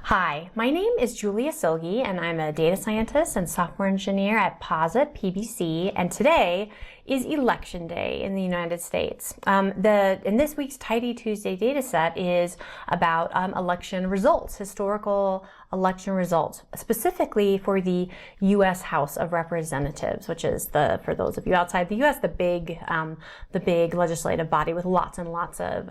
Hi, my name is Julia Silge, and I'm a data scientist and software engineer at Posit PBC, and today is Election Day in the United States. In this week's Tidy Tuesday dataset is about election results, historical election results, specifically for the U.S. House of Representatives, which is for those of you outside the U.S., the big legislative body with lots and lots of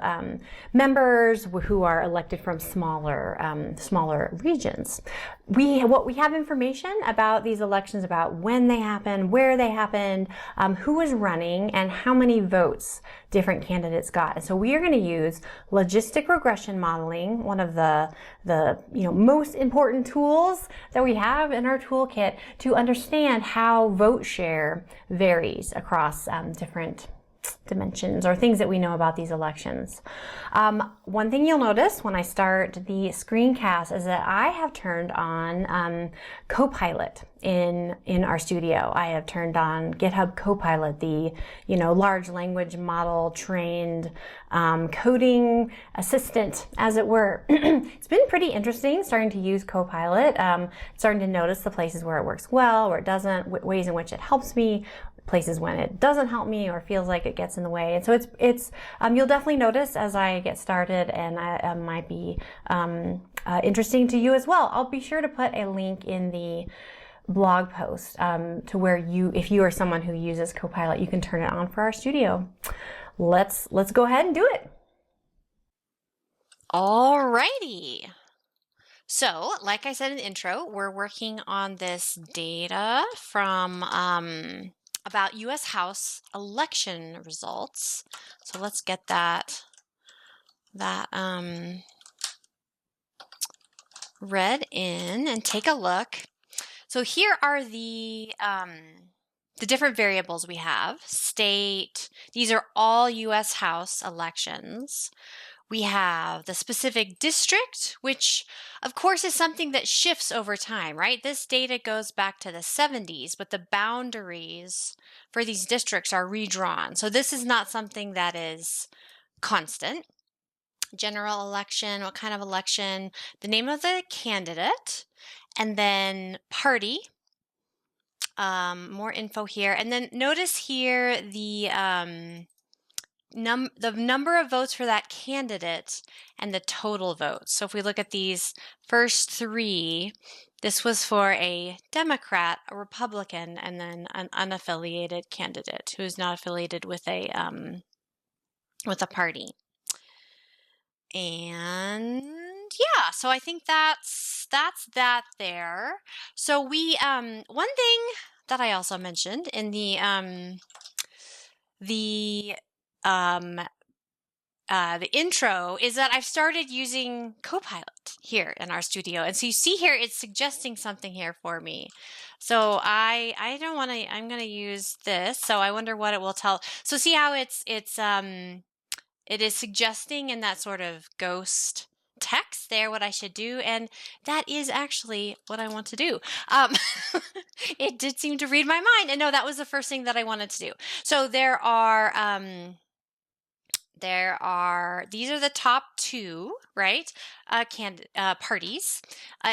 members who are elected from smaller regions. What we have information about these elections, about when they happened, where they happened, who was running, and how many votes different candidates got. And so we are going to use logistic regression modeling, one of the most important tools that we have in our toolkit, to understand how vote share varies across different dimensions or things that we know about these elections. One thing you'll notice when I start the screencast is that I have turned on Copilot in our studio. I have turned on GitHub Copilot, the large language model trained coding assistant, as it were. It's been pretty interesting starting to use Copilot, starting to notice the places where it works well, where it doesn't, ways in which it helps me, places when it doesn't help me or feels like it gets in the way. And so it's you'll definitely notice as I get started, and it might be interesting to you as well. I'll be sure to put a link in the blog post to where if you are someone who uses Copilot, you can turn it on for our studio. Let's go ahead and do it. Alrighty. So, like I said in the intro, we're working on this data from about U.S. House election results. So let's get that read in and take a look. So here are the different variables we have. State, these are all U.S. House elections. We have the specific district, which of course is something that shifts over time, right? This data goes back to the 70s, but the boundaries for these districts are redrawn. So this is not something that is constant. General election, what kind of election, the name of the candidate, and then party. More info here. And then notice here the number of votes for that candidate and the total votes. So if we look at these first three, this was for a Democrat, a Republican, and then an unaffiliated candidate who is not affiliated with a party. And yeah, so I think that's that there. So we one thing that I also mentioned in the intro is that I've started using Copilot here in our studio. And so you see here, it's suggesting something here for me. So I don't want to, I'm going to use this. So I wonder what it will tell. So see how it is suggesting in that sort of ghost text there what I should do, and that is actually what I want to do. It did seem to read my mind, and no, that was the first thing that I wanted to do. So there are these are the top two, right? Parties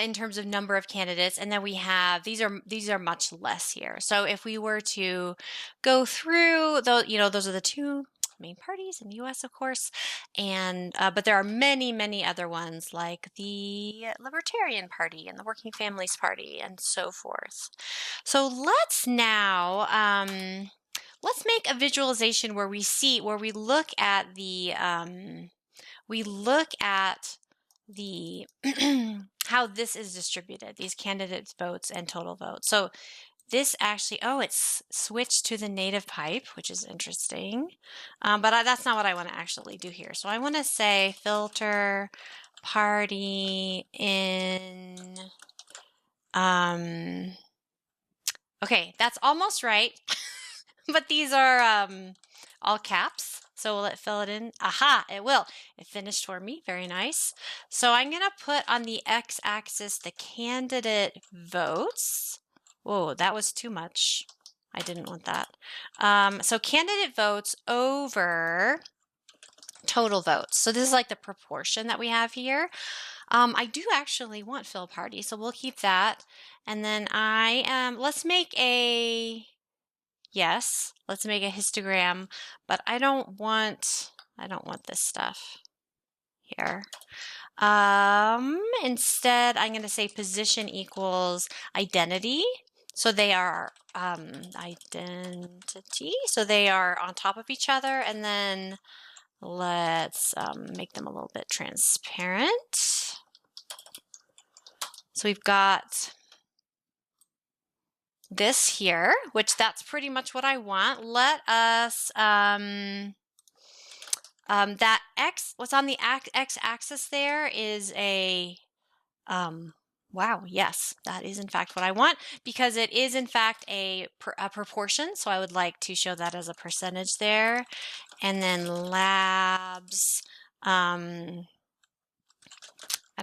in terms of number of candidates, and then we have these are much less here. So if we were to go through those, those are the two main parties in the U.S., of course, and but there are many other ones like the Libertarian Party and the Working Families Party and so forth. So let's now let's make a visualization where we look at the how this is distributed, these candidates' votes and total votes. So this actually, it's switched to the native pipe, which is interesting, but that's not what I want to actually do here. So I want to say filter party in, okay, that's almost right, but these are all caps. So will it fill it in? Aha, it will. It finished for me. Very nice. So I'm going to put on the x-axis the candidate votes. Whoa, that was too much. I didn't want that. So candidate votes over total votes. So this is like the proportion that we have here. I do actually want Phil Party, so we'll keep that. And then let's make a, yes, let's make a histogram, but I don't want this stuff here. Instead, I'm going to say position equals identity. So they are identity. So they are on top of each other. And then let's make them a little bit transparent. So we've got this here, which that's pretty much what I want. Let us that what's on the x-axis there is a, wow, yes, that is in fact what I want, because it is in fact a proportion. So I would like to show that as a percentage there. And then labs, I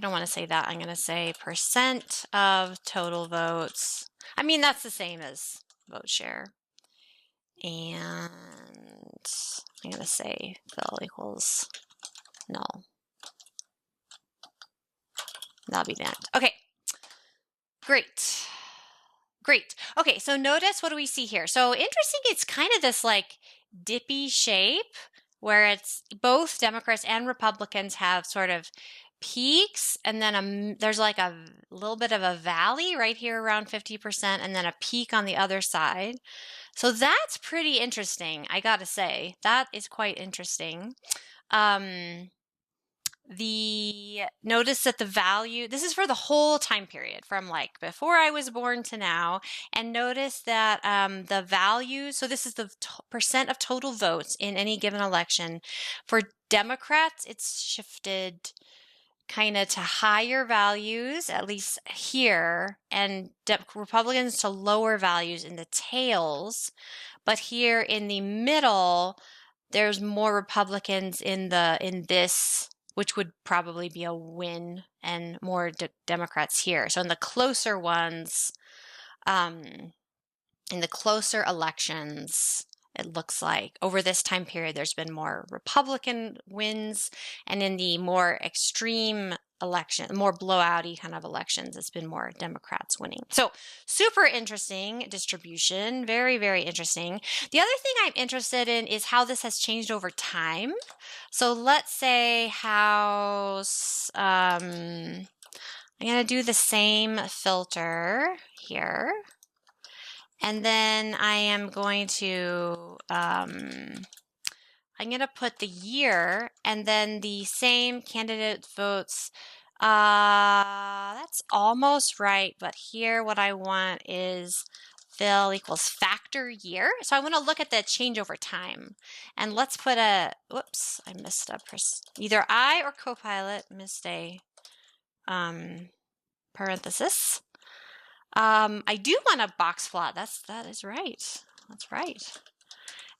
don't want to say that. I'm going to say percent of total votes. I mean, that's the same as vote share. And I'm going to say fill equals null. That'll be the end. Okay, great. Great. Okay, so notice, what do we see here? So interesting, it's kind of this like dippy shape where it's both Democrats and Republicans have sort of peaks, and then there's like a little bit of a valley right here around 50%, and then a peak on the other side. So that's pretty interesting, I gotta say. That is quite interesting. Notice that the value, this is for the whole time period from like before I was born to now, and notice that the value, so this is the percent of total votes in any given election. For Democrats, it's shifted kind of to higher values, at least here, and Republicans to lower values in the tails. But here in the middle, there's more Republicans in this, which would probably be a win, and more Democrats here. So in the closer ones, in the closer elections, it looks like over this time period, there's been more Republican wins, and in the more extreme election, more blowout-y kind of elections, it's been more Democrats winning. So super interesting distribution, very, very interesting. The other thing I'm interested in is how this has changed over time. So let's say House, I'm going to do the same filter here. And then I am going to, I'm going to put the year and then the same candidate votes. That's almost right. But here what I want is fill equals factor year. So I want to look at the change over time. And let's put a, whoops, I missed a, either I or Copilot missed a parenthesis. I do want a box plot. That is right. That's right.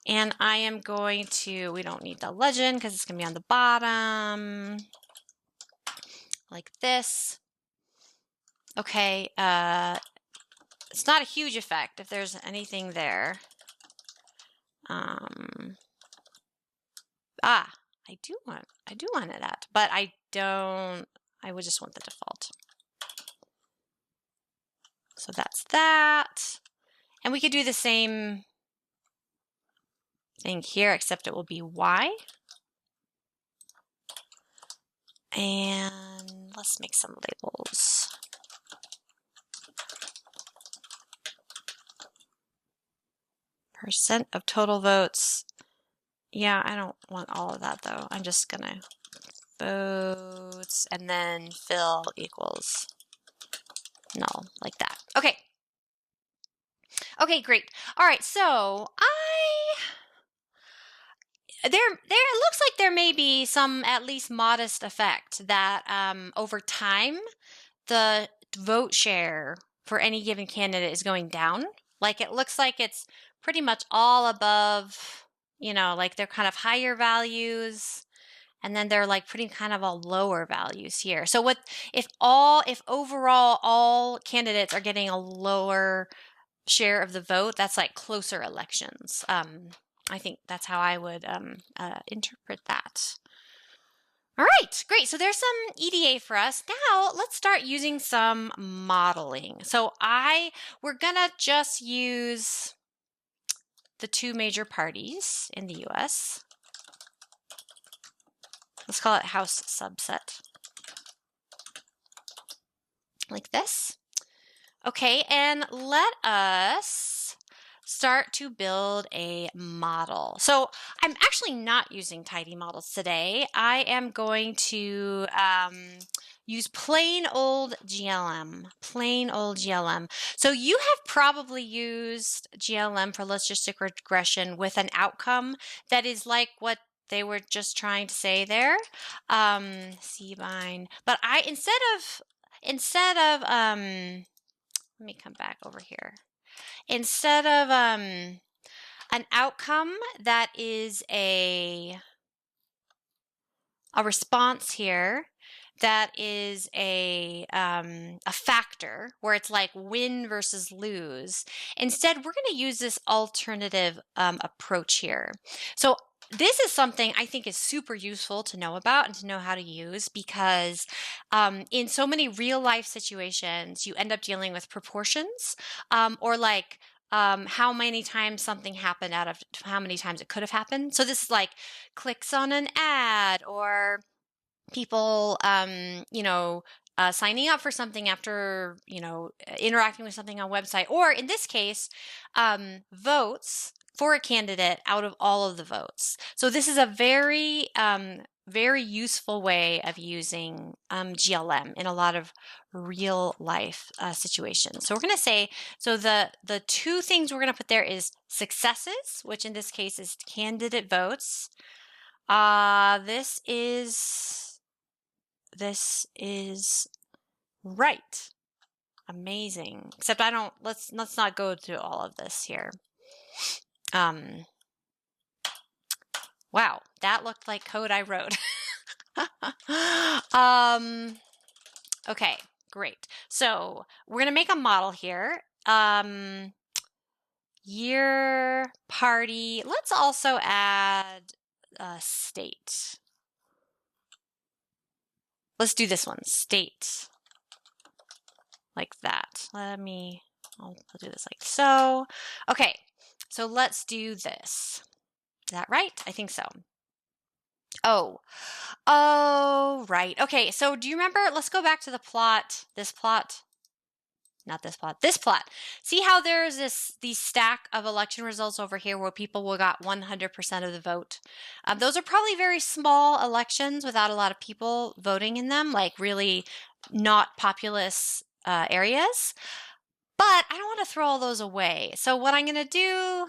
And I am going to, we don't need the legend because it's going to be on the bottom, like this. Okay, it's not a huge effect if there's anything there. I do want it at, but I don't, I would just want the default. So that's that. And we could do the same thing here, except it will be Y. And let's make some labels. Percent of total votes. Yeah, I don't want all of that though. I'm just gonna votes and then fill equals null, like that. Okay. Okay, great. All right, so there it looks like there may be some at least modest effect that over time the vote share for any given candidate is going down. Like it looks like it's pretty much all above, you know, like they're kind of higher values, and then they're like putting kind of a lower values here. So what if overall all candidates are getting a lower share of the vote, that's like closer elections. I think that's how I would interpret that. All right, great. So there's some EDA for us. Now let's start using some modeling. So we're gonna just use the two major parties in the US. Let's call it house subset. Like this. Okay, and let us start to build a model. So I'm actually not using tidy models today. I am going to use plain old GLM, plain old GLM. So you have probably used GLM for logistic regression with an outcome that is like what they were just trying to say there, C-bind. But instead of let me come back over here. Instead of an outcome that is a response here that is a factor where it's like win versus lose. Instead, we're going to use this alternative approach here. So this is something I think is super useful to know about and to know how to use because in so many real life situations, you end up dealing with proportions or like how many times something happened out of how many times it could have happened. So this is like clicks on an ad or people, signing up for something after, interacting with something on a website, or in this case, votes for a candidate out of all of the votes. So this is a very, very useful way of using GLM in a lot of real life situations. So we're going to say, so the two things we're going to put there is successes, which in this case is candidate votes. This is right. Amazing. Except let's not go through all of this here. Wow, that looked like code I wrote. Okay, great. So we're gonna make a model here. Year, party. Let's also add state. Let's do this one, state, like that. I'll do this like so. Okay, so let's do this. Is that right? I think so. Oh, right. Okay, so do you remember, let's go back to the plot, this plot. Not this plot, this plot. See how there's these stack of election results over here where people got 100% of the vote? Those are probably very small elections without a lot of people voting in them, like really not populous areas. But I don't want to throw all those away. So what I'm going to do,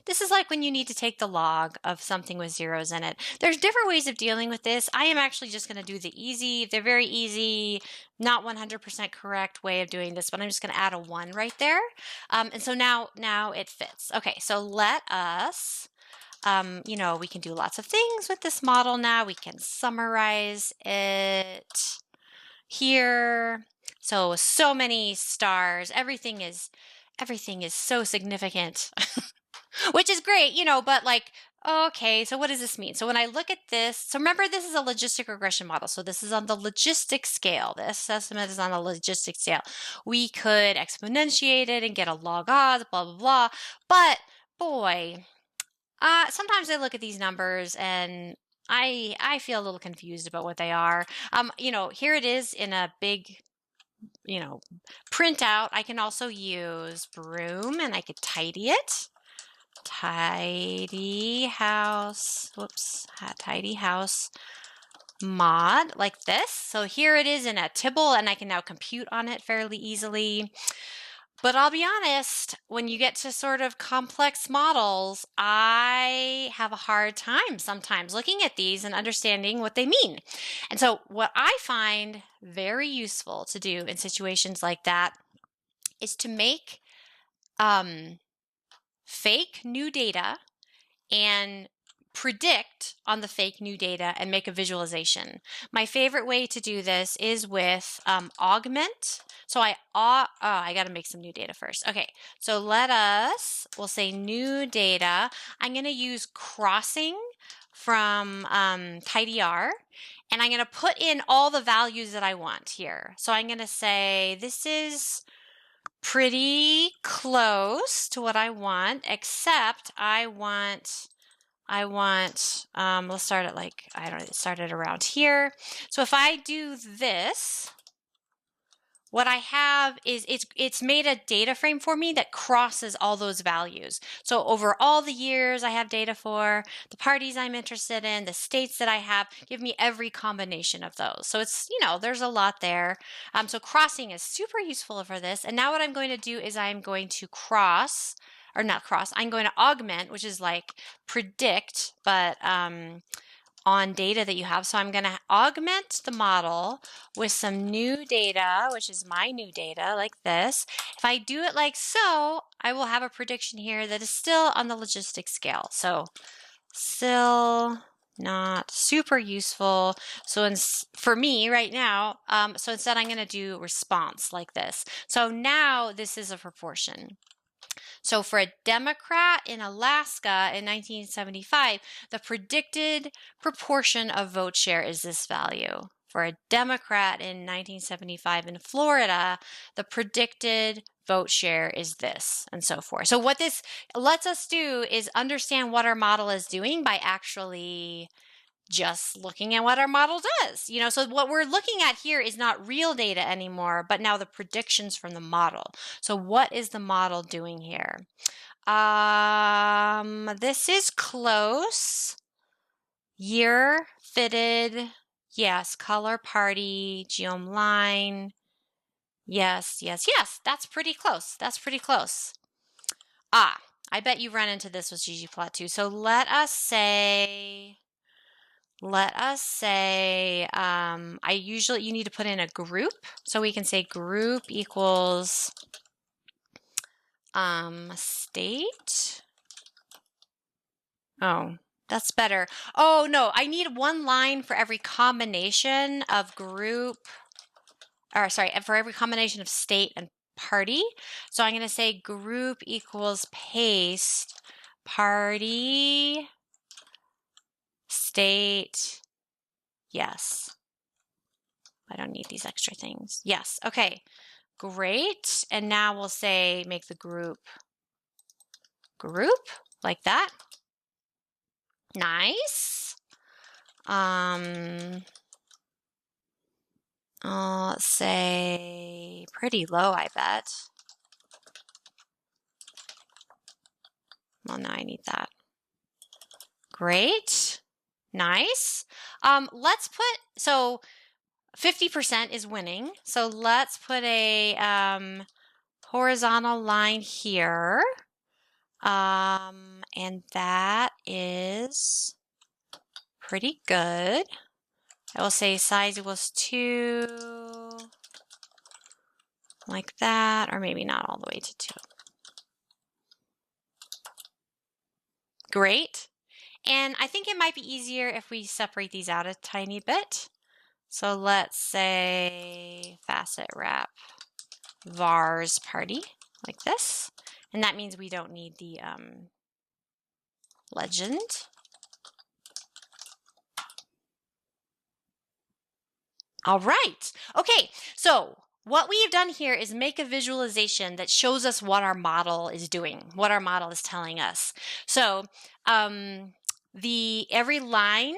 this is like when you need to take the log of something with zeros in it. There's different ways of dealing with this. I am actually just going to do they're very easy, not 100% correct way of doing this, but I'm just going to add a 1 right there. And so now it fits. Okay, so let us, we can do lots of things with this model now. We can summarize it here. So many stars. Everything is so significant. Which is great, but like, okay, so what does this mean? So when I look at this, so remember this is a logistic regression model. So this is on the logistic scale. This estimate is on the logistic scale. We could exponentiate it and get a log odds, blah, blah, blah. But boy, sometimes I look at these numbers and I feel a little confused about what they are. Here it is in a big, printout. I can also use broom and I could tidy it. Tidy house mod like this. So here it is in a tibble and I can now compute on it fairly easily. But I'll be honest, when you get to sort of complex models, I have a hard time sometimes looking at these and understanding what they mean. And so what I find very useful to do in situations like that is to make fake new data and predict on the fake new data and make a visualization. My favorite way to do this is with augment. So I got to make some new data first. Okay, so we'll say new data. I'm going to use crossing from tidyr, And I'm going to put in all the values that I want here. So I'm going to say this is pretty close to what I want, except I want, let's start at like, I don't know, start it around here. So if I do this, what I have is it's made a data frame for me that crosses all those values. So over all the years I have data for, the parties I'm interested in, the states that I have, give me every combination of those. So it's, there's a lot there. So crossing is super useful for this. And now what I'm going to do is I'm going to I'm going to augment, which is like predict, but on data that you have. So I'm going to augment the model with some new data, which is my new data, like this. If I do it like so, I will have a prediction here that is still on the logistic scale. So still not super useful. So for me right now, so instead I'm going to do response like this. So now this is a proportion. So for a Democrat in Alaska in 1975, the predicted proportion of vote share is this value. For a Democrat in 1975 in Florida, the predicted vote share is this, and so forth. So what this lets us do is understand what our model is doing by actually just looking at what our model does. So what we're looking at here is not real data anymore, but now the predictions from the model. So what is the model doing here? This is close. Year, fitted, yes. Color, party, geom line, yes. That's pretty close. I bet you run into this with ggplot too. So let us say, you need to put in a group. So we can say group equals state. Oh, that's better. Oh no, I need one line for every combination of for every combination of state and party. So I'm going to say group equals paste party state. Yes. I don't need these extra things. Yes. Okay. Great. And now we'll say make the group like that. Nice. Let's say pretty low, I bet. Well, now I need that. Great. Nice. Let's put, so 50% is winning. So let's put a horizontal line here. And that is pretty good. I will say size equals 2, like that, or maybe not all the way to 2. Great. And I think it might be easier if we separate these out a tiny bit. So let's say facet wrap vars party, like this. And that means we don't need the legend. All right. Okay, so what we've done here is make a visualization that shows us what our model is doing, what our model is telling us. So every line,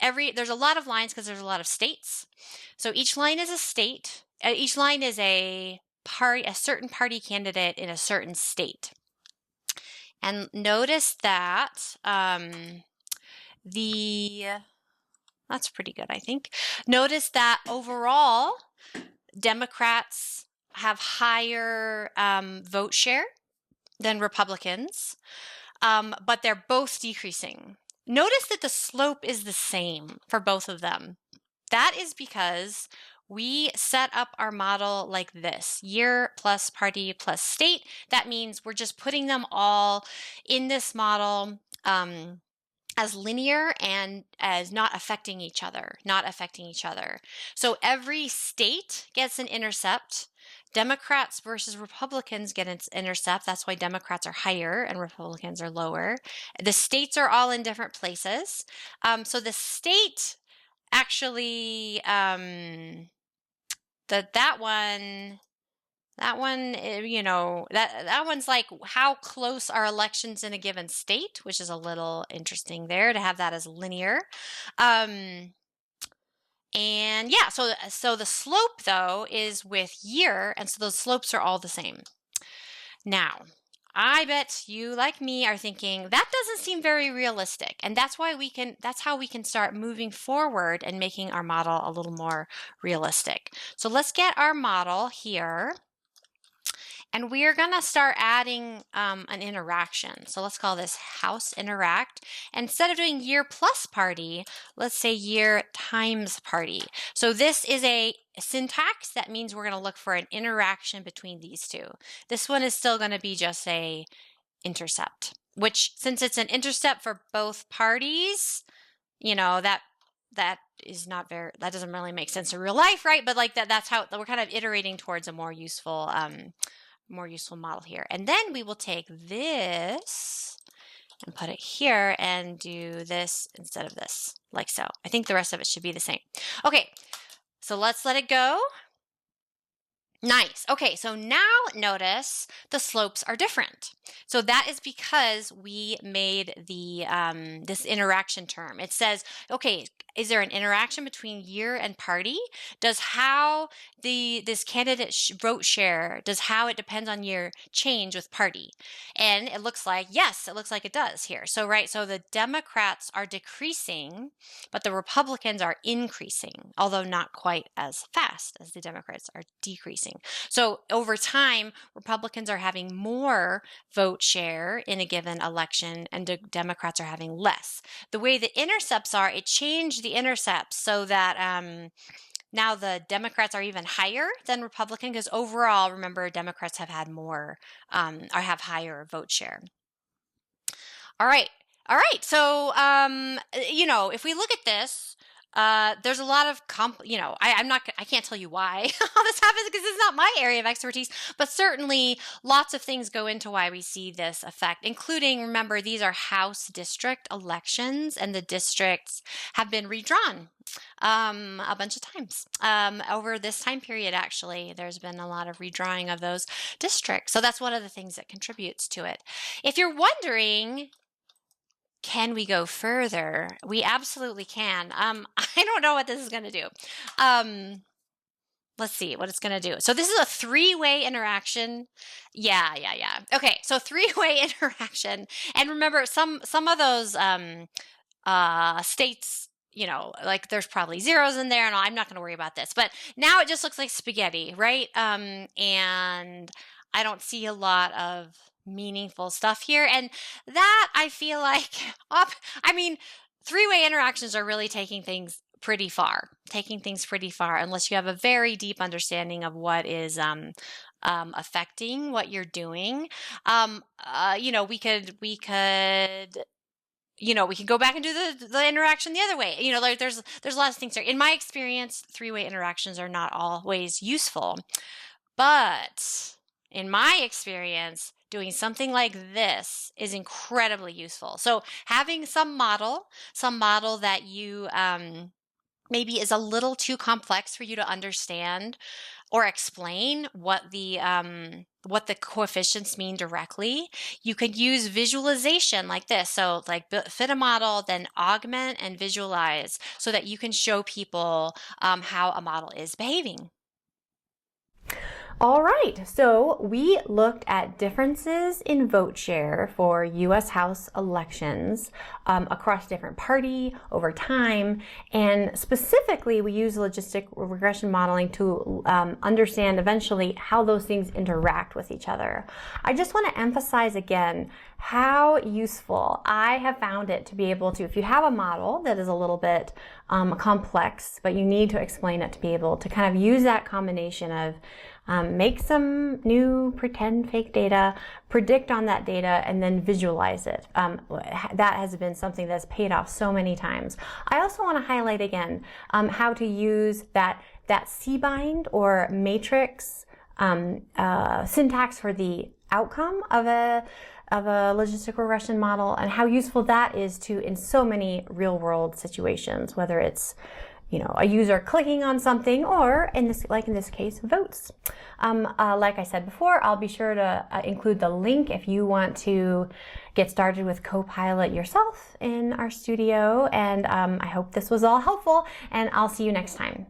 there's a lot of lines because there's a lot of states. So each line is a state. Each line is a certain party candidate in a certain state. And notice that that's pretty good, I think. Notice that overall, Democrats have higher vote share than Republicans, but they're both decreasing. Notice that the slope is the same for both of them. That is because we set up our model like this: year plus party plus state. That means we're just putting them all in this model as linear and as not affecting each other. So every state gets an intercept. Democrats versus Republicans get an intercept. That's why Democrats are higher and Republicans are lower. The states are all in different places. So the state actually, that one, that one's like how close are elections in a given state, which is a little interesting there to have that as linear. And yeah, so the slope though is with year, and so those slopes are all the same. Now, I bet you, like me, are thinking that doesn't seem very realistic, and that's how we can start moving forward and making our model a little more realistic. So let's get our model here. And we're going to start adding an interaction. So let's call this house interact. Instead of doing year plus party, let's say year times party. So this is a syntax. That means we're going to look for an interaction between these two. This one is still going to be just a intercept, which since it's an intercept for both parties, that is not that doesn't really make sense in real life, right? But like that's how we're kind of iterating towards a more useful model here. And then we will take this and put it here and do this instead of this, like so. I think the rest of it should be the same. Okay, so let's let it go. Nice. Okay, so now notice the slopes are different. So that is because we made the this interaction term. It says, okay, is there an interaction between year and party? Does how this candidate vote share, does how it depends on year change with party? And it looks like, yes, it looks like it does here. So the Democrats are decreasing, but the Republicans are increasing, although not quite as fast as the Democrats are decreasing. So over time, Republicans are having more vote share in a given election, and the Democrats are having less. The way the intercepts are, it changed the intercepts so that now the Democrats are even higher than Republican, because overall, remember, Democrats have had more or have higher vote share. All right. So, if we look at this, there's a lot of I can't tell you why this happens because it's not my area of expertise, but certainly lots of things go into why we see this effect, including, remember, these are House district elections, and the districts have been redrawn a bunch of times over this time period. Actually, there's been a lot of redrawing of those districts, so that's one of the things that contributes to it. If you're wondering, can we go further? We absolutely can. I don't know what this is going to do. Let's see what it's going to do. So this is a three-way interaction. Yeah. Okay, so three-way interaction. And remember, some of those states, like there's probably zeros in there, and I'm not going to worry about this. But now it just looks like spaghetti, right? And I don't see a lot of meaningful stuff here, and that I feel like three-way interactions are really taking things pretty far unless you have a very deep understanding of what is affecting what you're doing. We can go back and do the interaction the other way. There's lots of things there. In my experience, three-way interactions are not always useful, but in my experience, doing something like this is incredibly useful. So having some model that you maybe is a little too complex for you to understand or explain what the coefficients mean directly, you could use visualization like this. So like fit a model, then augment and visualize so that you can show people how a model is behaving. All right, so we looked at differences in vote share for U.S. House elections across different party over time, and specifically we use logistic regression modeling to understand eventually how those things interact with each other. I just want to emphasize again how useful I have found it to be able to, if you have a model that is a little bit complex, but you need to explain it to be able to kind of use that combination of make some new pretend fake data, predict on that data, and then visualize it. That has been something that's paid off so many times. I also want to highlight again how to use that C-bind or matrix syntax for the outcome of a logistic regression model, and how useful that is in so many real world situations, whether it's a user clicking on something, or in this case, votes. Like I said before, I'll be sure to include the link if you want to get started with Copilot yourself in our studio. And I hope this was all helpful, and I'll see you next time.